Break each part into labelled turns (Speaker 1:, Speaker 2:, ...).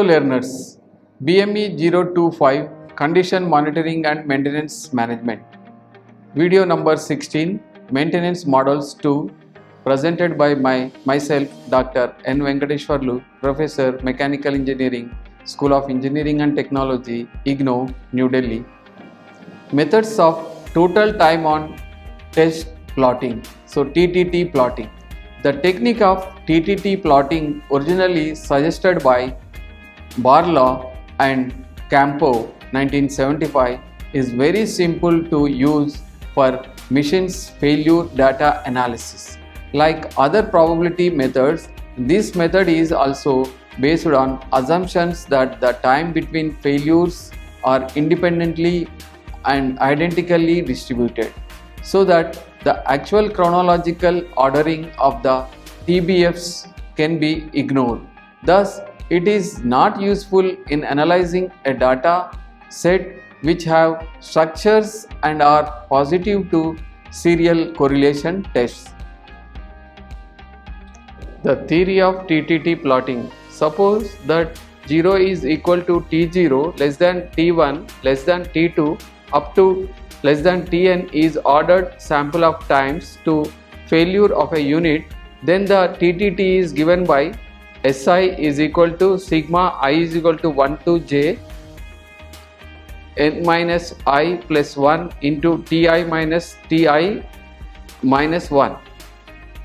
Speaker 1: learners, BME 025 Condition Monitoring and Maintenance Management. Video number 16, Maintenance Models 2, presented by myself Dr. N. Venkateshwarlu, Professor Mechanical Engineering, School of Engineering and Technology, IGNOU, New Delhi. Methods of total time on test plotting. So TTT plotting. The technique of TTT plotting, originally suggested by Barlow and Campo 1975, is very simple to use for machines failure data analysis. Like other probability methods, this method is also based on assumptions that the time between failures are independently and identically distributed, so that the actual chronological ordering of the TBFs can be ignored. Thus, it is not useful in analyzing a data set which have structures and are positive to serial correlation tests. The theory of TTT plotting. Suppose that 0 is equal to T0 less than T1 less than T2 up to less than Tn is ordered sample of times to failure of a unit, then the TTT is given by SI is equal to sigma I is equal to 1 to j n minus I plus 1 into Ti minus Ti minus 1.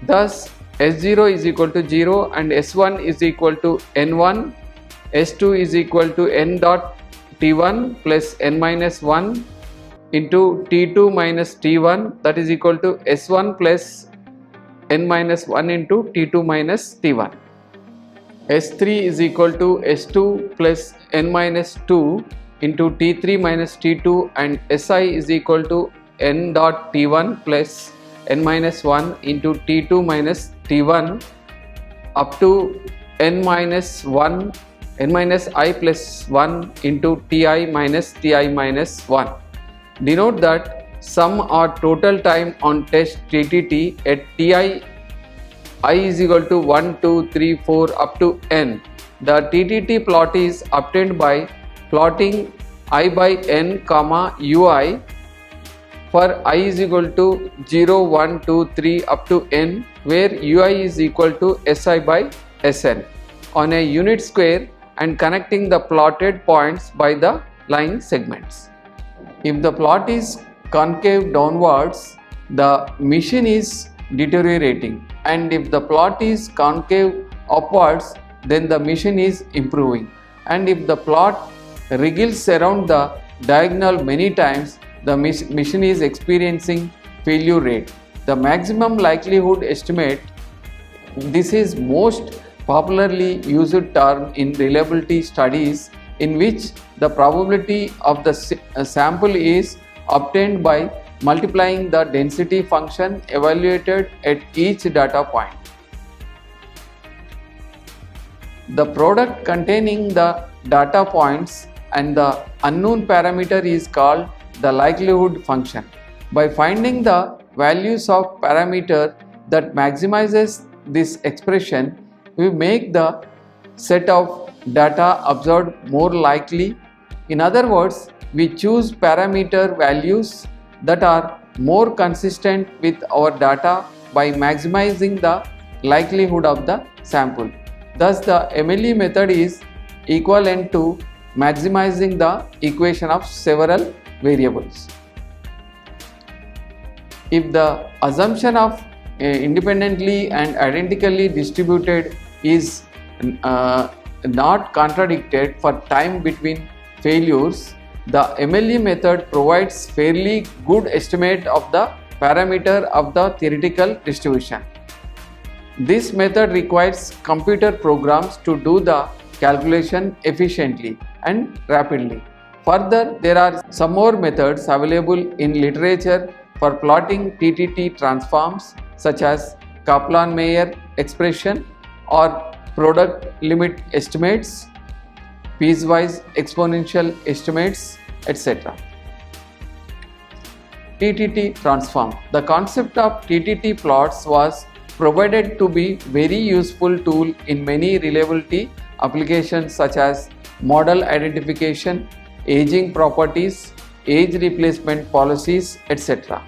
Speaker 1: Thus S0 is equal to 0 and S1 is equal to N1, S2 is equal to N dot T1 plus N minus 1 into T2 minus T1, that is equal to S1 plus N minus 1 into T2 minus T1. S3 is equal to S2 plus N minus 2 into T3 minus T2, and Si is equal to N dot T1 plus N minus 1 into T2 minus T1 up to N minus 1, N minus I plus 1 into Ti minus Ti minus 1. Denote that sum or total time on test TTT at Ti I is equal to 1, 2, 3, 4 up to n. The TTT plot is obtained by plotting I by n comma ui for I is equal to 0, 1, 2, 3 up to n, where ui is equal to Si by Sn on a unit square and connecting the plotted points by the line segments. If the plot is concave downwards, the machine is deteriorating, and if the plot is concave upwards, then the machine is improving, and if the plot wriggles around the diagonal many times, the machine is experiencing failure rate. The maximum likelihood estimate, this is most popularly used term in reliability studies, in which the probability of the sample is obtained by multiplying the density function evaluated at each data point. The product containing the data points and the unknown parameter is called the likelihood function. By finding the values of parameter that maximizes this expression, we make the set of data observed more likely. In other words, we choose parameter values that are more consistent with our data by maximizing the likelihood of the sample. Thus, the MLE method is equivalent to maximizing the equation of several variables. If the assumption of independently and identically distributed is not contradicted for time between failures, the MLE method provides fairly good estimate of the parameter of the theoretical distribution. This method requires computer programs to do the calculation efficiently and rapidly. Further, there are some more methods available in literature for plotting TTT transforms, such as Kaplan-Meier expression or product limit estimates, piecewise exponential estimates, etc. TTT transform. The concept of TTT plots was provided to be very useful tool in many reliability applications such as model identification, aging properties, age replacement policies, etc.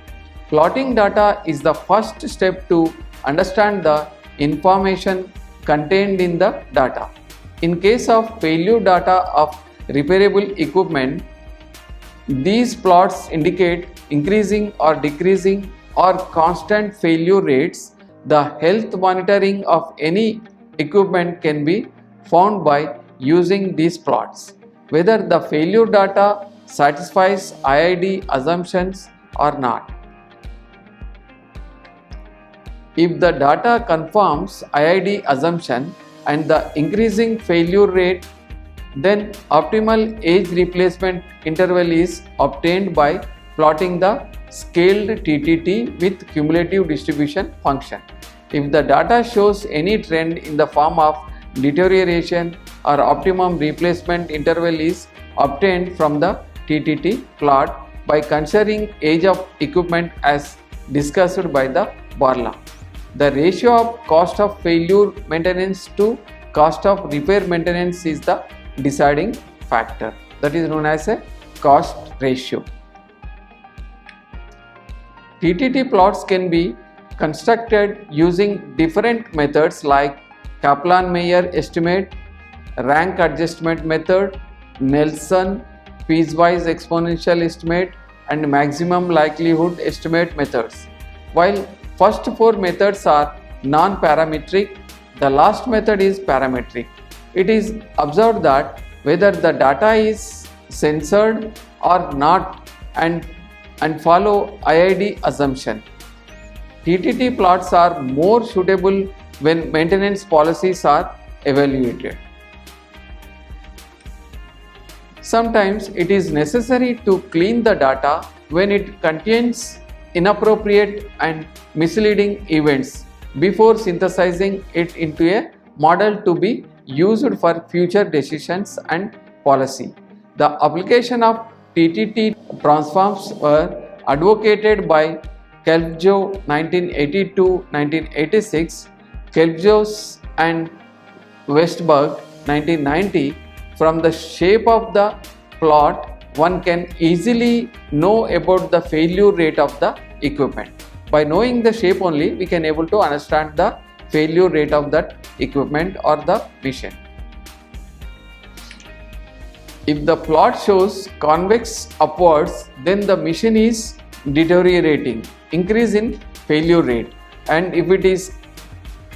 Speaker 1: Plotting data is the first step to understand the information contained in the data. In case of failure data of repairable equipment, these plots indicate increasing or decreasing or constant failure rates. The health monitoring of any equipment can be found by using these plots, whether the failure data satisfies IID assumptions or not. If the data confirms IID assumption and the increasing failure rate, then optimal age replacement interval is obtained by plotting the scaled TTT with cumulative distribution function. If the data shows any trend in the form of deterioration, or optimum replacement interval is obtained from the TTT plot by considering age of equipment as discussed by the Borla. The ratio of cost of failure maintenance to cost of repair maintenance is the deciding factor, that is known as a cost ratio. TTT plots can be constructed using different methods like Kaplan-Meier estimate, rank adjustment method, Nelson, piecewise exponential estimate, and maximum likelihood estimate methods. While first four methods are non-parametric, the last method is parametric. It is observed that whether the data is censored or not and follow IID assumption. TTT plots are more suitable when maintenance policies are evaluated. Sometimes it is necessary to clean the data when it contains inappropriate and misleading events before synthesizing it into a model to be used for future decisions and policy. The application of TTT transforms were advocated by Kelvjo 1982-1986, Kelvjos and Westberg 1990. From the shape of the plot, one can easily know about the failure rate of the equipment. By knowing the shape only, we can able to understand the failure rate of that equipment or the machine. If the plot shows convex upwards, then the machine is deteriorating, increase in failure rate, and if it is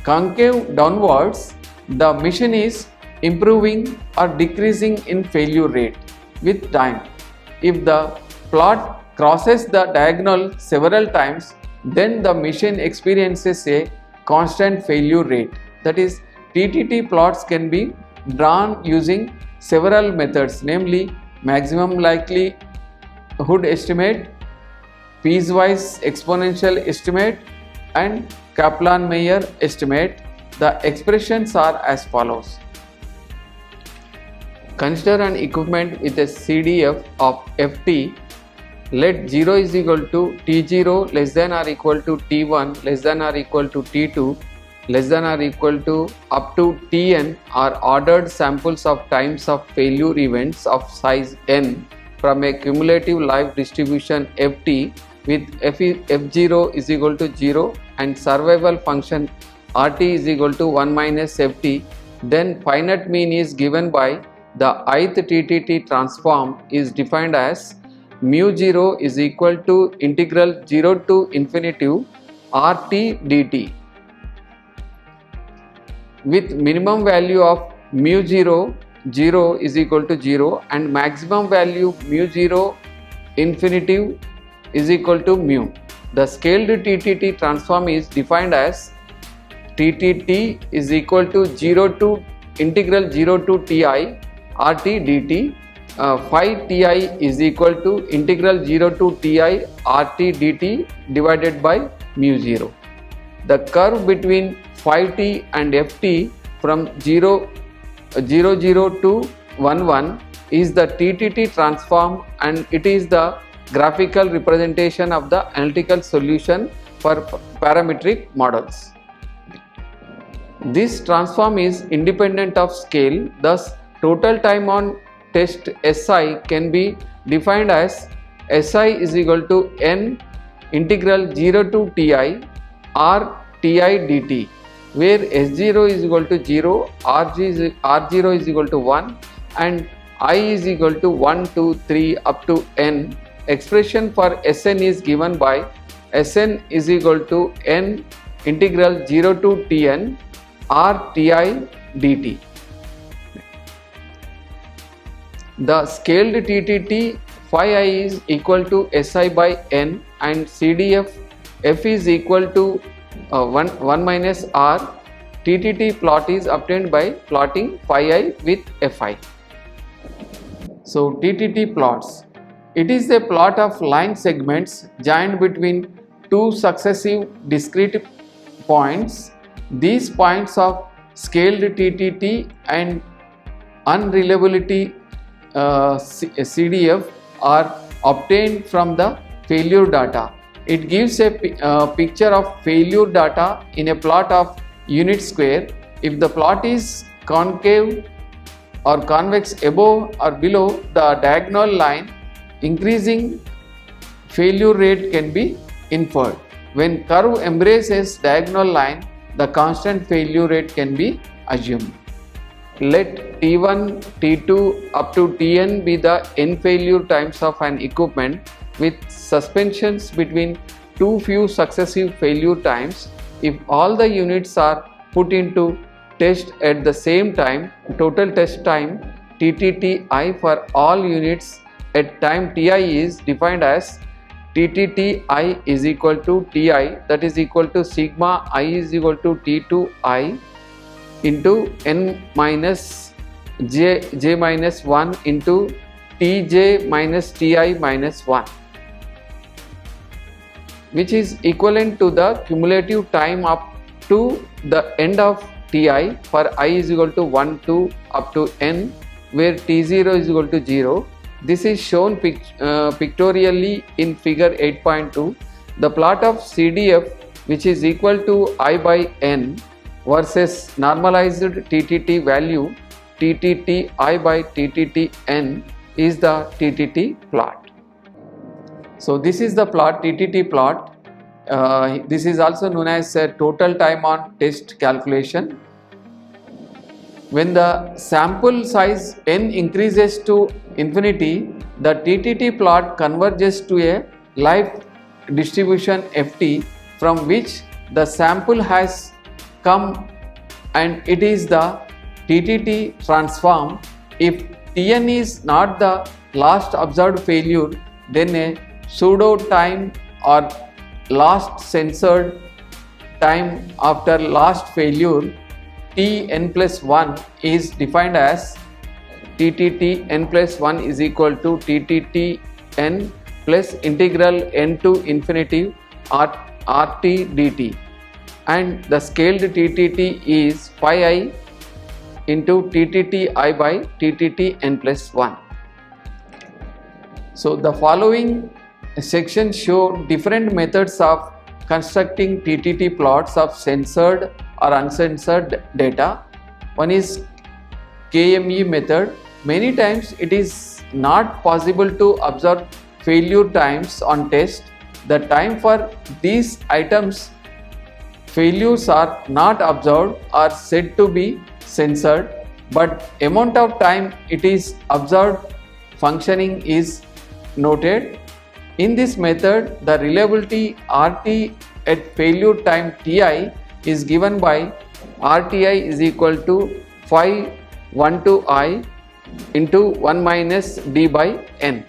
Speaker 1: concave downwards, the machine is improving or decreasing in failure rate with time. If the plot crosses the diagonal several times, then the machine experiences a constant failure rate. That is, TTT plots can be drawn using several methods, namely maximum likelihood estimate, piecewise exponential estimate, and Kaplan-Meier estimate. The expressions are as follows. Consider an equipment with a CDF of Ft. Let 0 is equal to T0 less than or equal to T1 less than or equal to T2 less than or equal to up to Tn are ordered samples of times of failure events of size n from a cumulative life distribution Ft with F0 is equal to 0 and survival function Rt is equal to 1 minus Ft. Then finite mean is given by the ith TTT transform is defined as mu0 is equal to integral 0 to infinity Rt dt with minimum value of mu0 0 is equal to 0 and maximum value mu0 infinity is equal to mu. The scaled TTT transform is defined as TTT is equal to 0 to integral 0 to Ti Rt dt. Phi Ti is equal to integral 0 to Ti Rt dt divided by mu0. The curve between phi t and ft from 0 to 1 1 is the TTT transform, and it is the graphical representation of the analytical solution for parametric models. This transform is independent of scale. Thus, total time on test SI can be defined as SI is equal to n integral 0 to Ti r Ti dt, where S0 is equal to 0, R0 is equal to 1 and I is equal to 1, 2, 3 up to n. Expression for Sn is given by Sn is equal to n integral 0 to Tn r Ti dt. The scaled TTT phi I is equal to Si by n and CDF f is equal to 1 minus r. TTT plot is obtained by plotting phi I with Fi. So TTT plots. It is a plot of line segments joined between two successive discrete points. These points of scaled TTT and unreliability CDF are obtained from the failure data. It gives a picture of failure data in a plot of unit square. If the plot is concave or convex above or below the diagonal line, increasing failure rate can be inferred. When curve embraces diagonal line, the constant failure rate can be assumed. Let T1, T2 up to Tn be the n failure times of an equipment with suspensions between too few successive failure times. If all the units are put into test at the same time, total test time TTTI for all units at time Ti is defined as TTTI is equal to Ti, that is equal to sigma I is equal to T2I into n minus j minus 1 into Tj minus Ti minus 1, which is equivalent to the cumulative time up to the end of Ti for I is equal to 1, 2 up to n, where T0 is equal to 0. This is shown pictorially in figure 8.2. The plot of CDF, which is equal to I by n versus normalized TTT value TTT I by TTT n, is the TTT plot. So this is the plot, TTT plot. This is also known as total time on test calculation. When the sample size n increases to infinity, the TTT plot converges to a life distribution Ft from which the sample has come, and it is the TTT transform. If Tn is not the last observed failure, then a pseudo time or last censored time after last failure Tn plus 1 is defined as TTT n plus 1 is equal to TTT n plus integral n to infinity RT dt, and the scaled TTT is phi I into TTT I by TTT n plus 1. So the following section show different methods of constructing TTT plots of censored or uncensored data. One is KME method. Many times it is not possible to observe failure times on test. The time for these items failures are not observed are said to be censored, but amount of time it is observed functioning is noted. In this method, the reliability RT at failure time Ti is given by RTI is equal to phi 1 to I into 1 minus d by n.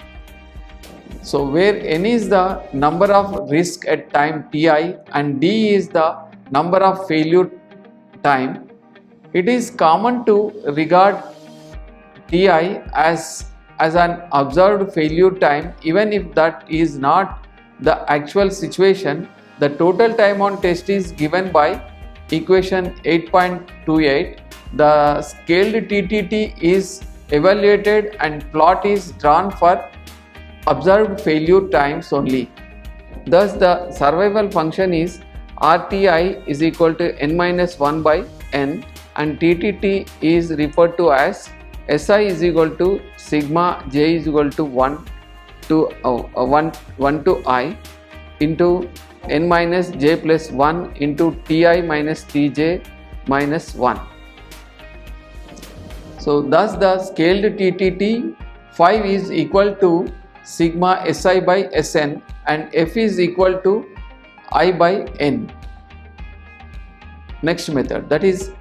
Speaker 1: So where n is the number of risk at time Ti and d is the number of failure time, it is common to regard Ti as an observed failure time even if that is not the actual situation. The total time on test is given by equation 8.28. The scaled TTT is evaluated and plot is drawn for observed failure times only. Thus the survival function is RTI is equal to n minus 1 by n, and TTT is referred to as SI is equal to sigma j is equal to 1 to I into n minus j plus 1 into Ti minus Tj minus 1. So thus the scaled TTT 5 is equal to sigma Si by Sn and F is equal to I by n. Next method, that is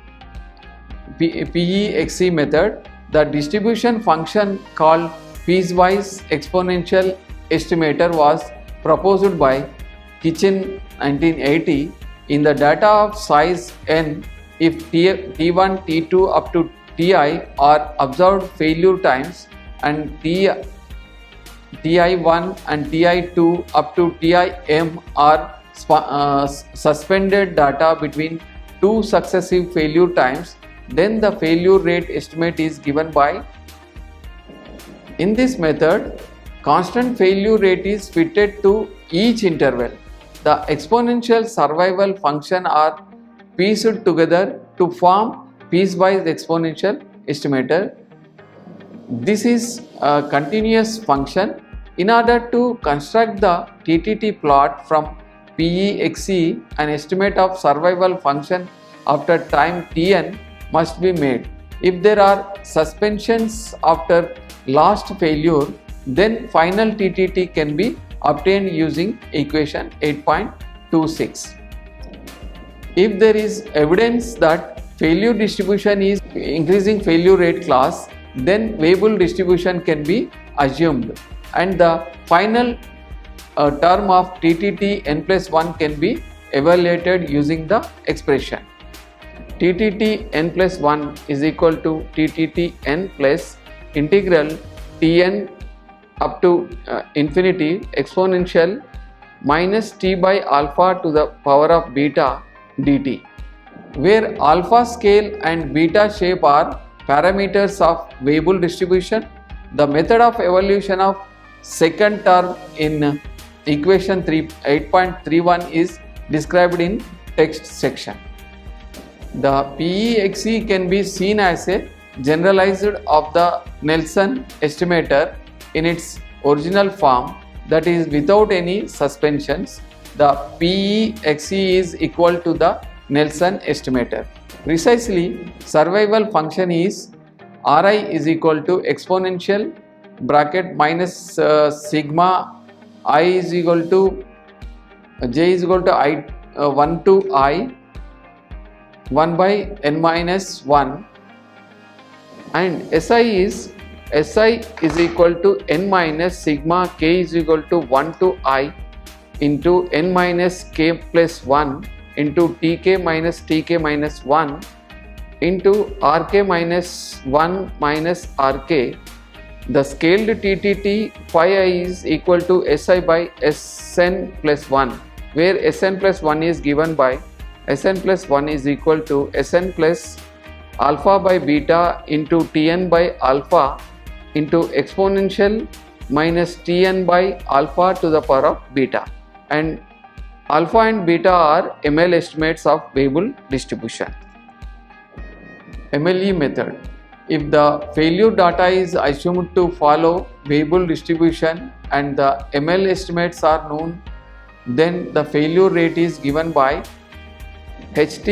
Speaker 1: PEXE method. The distribution function called piecewise exponential estimator was proposed by Kitchen 1980. In the data of size n, if T1, T2 up to Ti are observed failure times and Ti1 and Ti2 up to Tim are suspended data between two successive failure times, then the failure rate estimate is given by. In this method, constant failure rate is fitted to each interval. The exponential survival function are pieced together to form piecewise exponential estimator. This is a continuous function. In order to construct the TTT plot from PEXE, an estimate of survival function after time Tn must be made. If there are suspensions after last failure, then final TTT can be obtained using equation 8.26. If there is evidence that failure distribution is increasing failure rate class, then Weibull distribution can be assumed and the final term of TTT n plus 1 can be evaluated using the expression. TTT n plus 1 is equal to TTT n plus integral Tn up to infinity exponential minus T by alpha to the power of beta dt, where alpha scale and beta shape are parameters of Weibull distribution. The method of evaluation of second term in equation 8.31 is described in text section. The PEXE can be seen as a generalized of the Nelson estimator in its original form, that is without any suspensions. The PEXE is equal to the Nelson estimator. Precisely, survival function is Ri is equal to exponential bracket minus sigma I is equal to j is equal to I 1 to I 1 by n minus 1, and SI is equal to n minus sigma k is equal to 1 to I into n minus k plus 1 into tk minus 1 into rk minus 1 minus rk. The scaled TTT phi I is equal to Si by Sn plus 1, where Sn plus 1 is given by Sn plus 1 is equal to Sn plus alpha by beta into Tn by alpha into exponential minus Tn by alpha to the power of beta, and alpha and beta are ML estimates of Weibull distribution. MLE method. If the failure data is assumed to follow Weibull distribution and the ML estimates are known, then the failure rate is given by Ht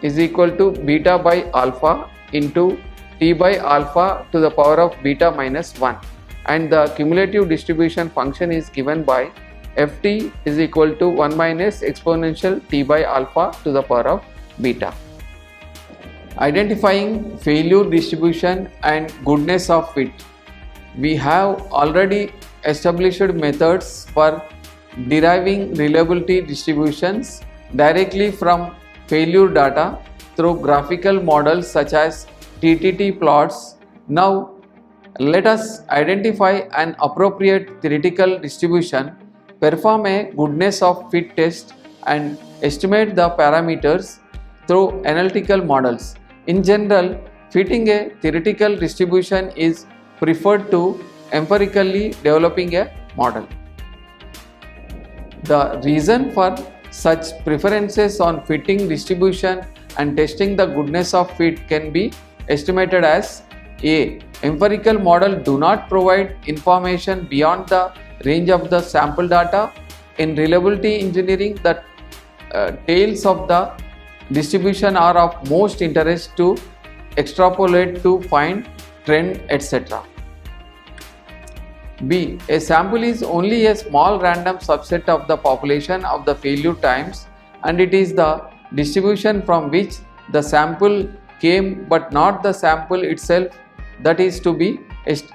Speaker 1: is equal to beta by alpha into T by alpha to the power of beta minus 1, and the cumulative distribution function is given by Ft is equal to 1 minus exponential T by alpha to the power of beta. Identifying failure distribution and goodness of fit. We have already established methods for deriving reliability distributions directly from failure data through graphical models such as TTT plots. Now let us identify an appropriate theoretical distribution, perform a goodness of fit test and estimate the parameters through analytical models. In general, fitting a theoretical distribution is preferred to empirically developing a model. The reason for such preferences on fitting distribution and testing the goodness of fit can be estimated as A. Empirical model do not provide information beyond the range of the sample data. In reliability engineering, the tails of the distribution are of most interest to extrapolate to find trend, etc. B. A sample is only a small random subset of the population of the failure times, and it is the distribution from which the sample came but not the sample itself that is to be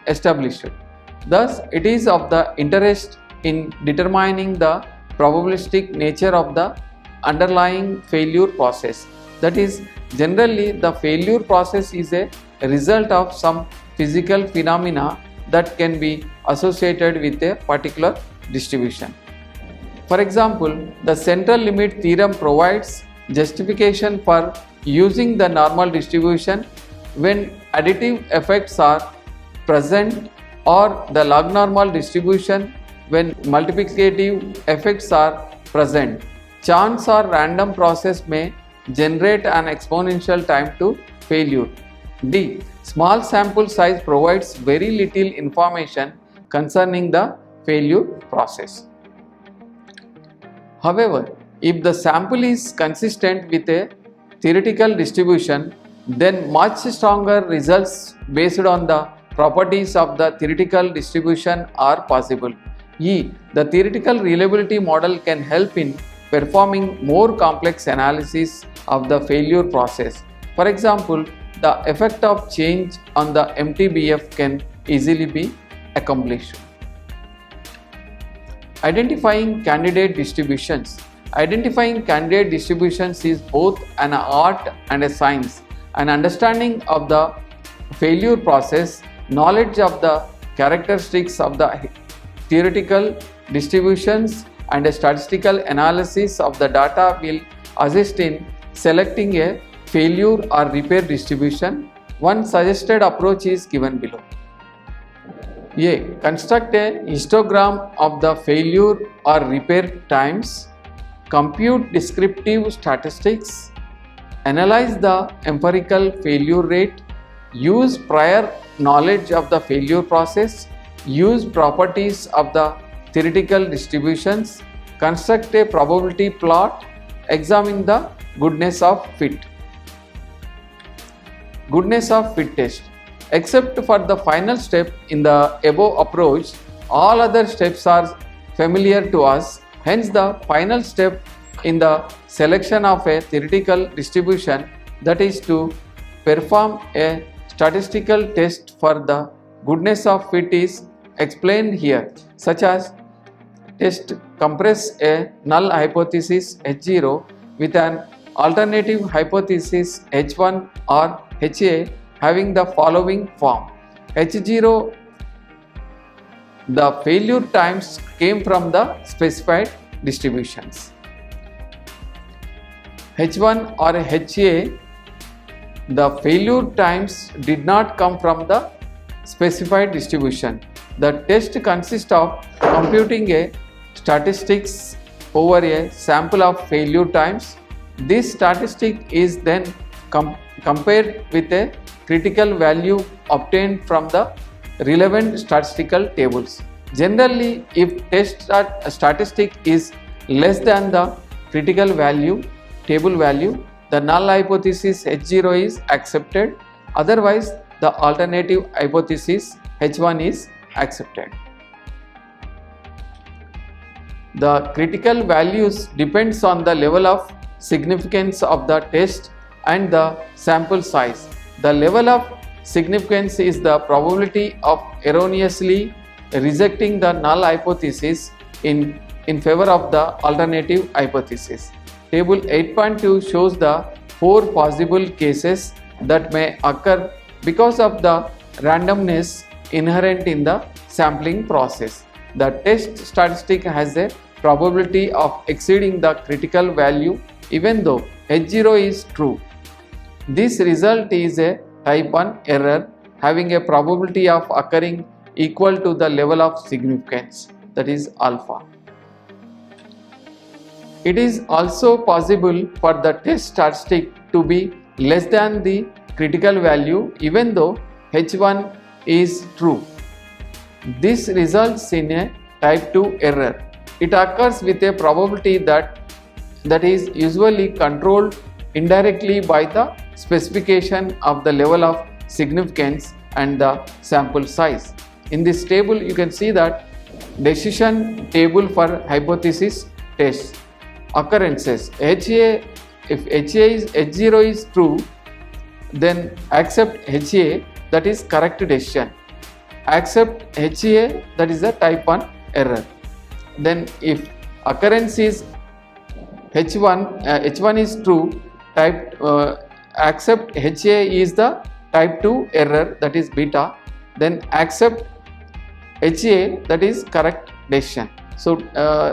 Speaker 1: established. Thus, it is of the interest in determining the probabilistic nature of the underlying failure process. That is, generally the failure process is a result of some physical phenomena that can be associated with a particular distribution. For example, the central limit theorem provides justification for using the normal distribution when additive effects are present, or the log normal distribution when multiplicative effects are present. Chance or random process may generate an exponential time to failure. D. Small sample size provides very little information concerning the failure process. However, if the sample is consistent with a theoretical distribution, then much stronger results based on the properties of the theoretical distribution are possible. E. The theoretical reliability model can help in performing more complex analysis of the failure process. For example, the effect of change on the MTBF can easily be accomplished. Identifying candidate distributions. Identifying candidate distributions is both an art and a science. An understanding of the failure process, knowledge of the characteristics of the theoretical distributions, and a statistical analysis of the data will assist in selecting a failure or repair distribution. One suggested approach is given below. A. Construct a histogram of the failure or repair times, compute descriptive statistics, analyze the empirical failure rate, use prior knowledge of the failure process, use properties of the theoretical distributions, construct a probability plot, examine the goodness of fit. Goodness of fit test. Except for the final step in the above approach, all other steps are familiar to us. Hence, the final step in the selection of a theoretical distribution, that is to perform a statistical test for the goodness of fit, is explained here, such as test compress a null hypothesis H0 with an alternative hypothesis H1 or HA having the following form. H0, the failure times came from the specified distributions. H1 or HA, the failure times did not come from the specified distribution. The test consists of computing a statistics over a sample of failure times. This statistic is then compared with a critical value obtained from the relevant statistical tables. Generally, if test statistic is less than the critical value table value, the null hypothesis H0 is accepted. Otherwise, the alternative hypothesis H1 is accepted. The critical values depends on the level of significance of the test and the sample size. The level of significance is the probability of erroneously rejecting the null hypothesis in favor of the alternative hypothesis. Table 8.2 shows the 4 possible cases that may occur because of the randomness inherent in the sampling process. The test statistic has a probability of exceeding the critical value even though H0 is true. This result is a type 1 error having a probability of occurring equal to the level of significance, that is alpha. It is also possible for the test statistic to be less than the critical value even though H1 is true. This results in a type 2 error. It occurs with a probability that is usually controlled indirectly by the specification of the level of significance and the sample size. In this table you can see that decision table for hypothesis test occurrences. HA, if H0 is true, then accept HA, that is correct decision. Accept HA, that is a type 1 error. Then if occurrence is H1 is true, accept HA is the type 2 error, that is beta. Then accept HA, that is correct decision. So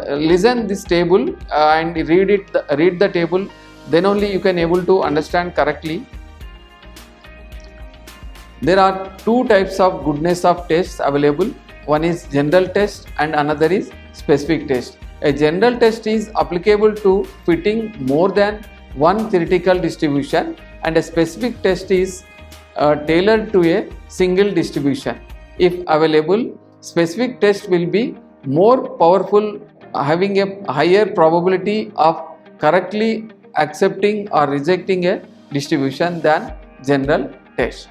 Speaker 1: listen this table and read the table, then only you can able to understand correctly. There are two types of goodness of tests available. One is general test and another is specific test. A general test is applicable to fitting more than one theoretical distribution, and a specific test is tailored to a single distribution. If available, specific test will be more powerful, having a higher probability of correctly accepting or rejecting a distribution than general test.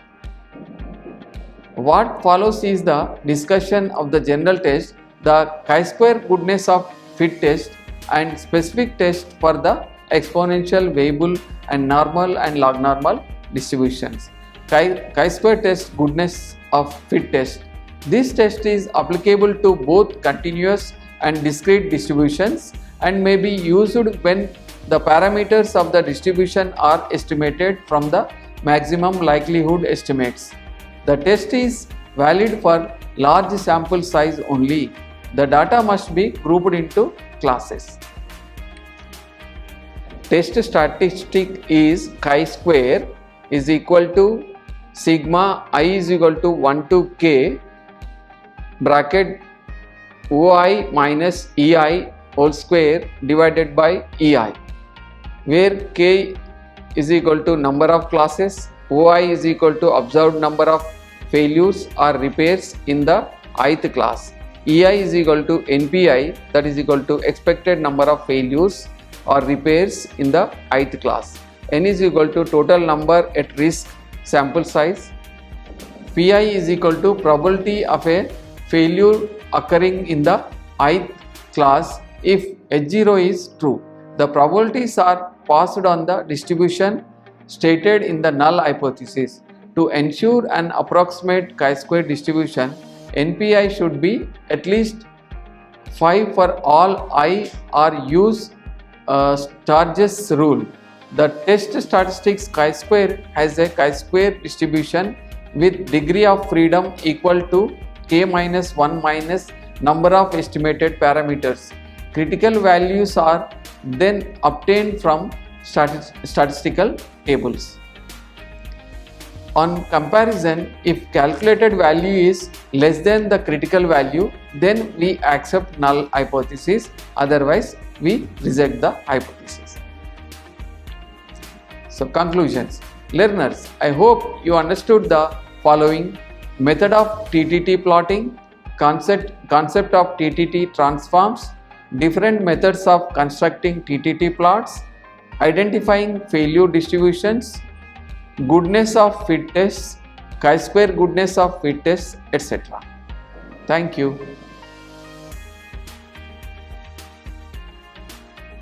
Speaker 1: What follows is the discussion of the general test, the chi-square goodness of fit test, and specific test for the exponential, variable and normal and log normal distributions. Chi-square test goodness of fit test. This test is applicable to both continuous and discrete distributions and may be used when the parameters of the distribution are estimated from the maximum likelihood estimates. The test is valid for large sample size only. The data must be grouped into classes. Test statistic is chi-square is equal to sigma I is equal to 1 to k bracket OI minus EI whole square divided by EI, where k is equal to number of classes, OI is equal to observed number of failures or repairs in the ith class, EI is equal to NPI, that is equal to expected number of failures or repairs in the ith class, N is equal to total number at risk sample size, PI is equal to probability of a failure occurring in the ith class if H0 is true. The probabilities are passed on the distribution stated in the null hypothesis. To ensure an approximate chi-square distribution, NPI should be at least 5 for all I or use Sturges rule. The test statistics chi-square has a chi-square distribution with degree of freedom equal to k minus 1 minus number of estimated parameters. Critical values are then obtained from statistical tables. On comparison, if calculated value is less than the critical value, then we accept null hypothesis, otherwise we reject the hypothesis. So conclusions. Learners, I hope you understood the following: method of TTT plotting, concept of TTT transforms, different methods of constructing TTT plots, identifying failure distributions, goodness of fit tests, chi-square goodness of fit tests, etc. Thank you.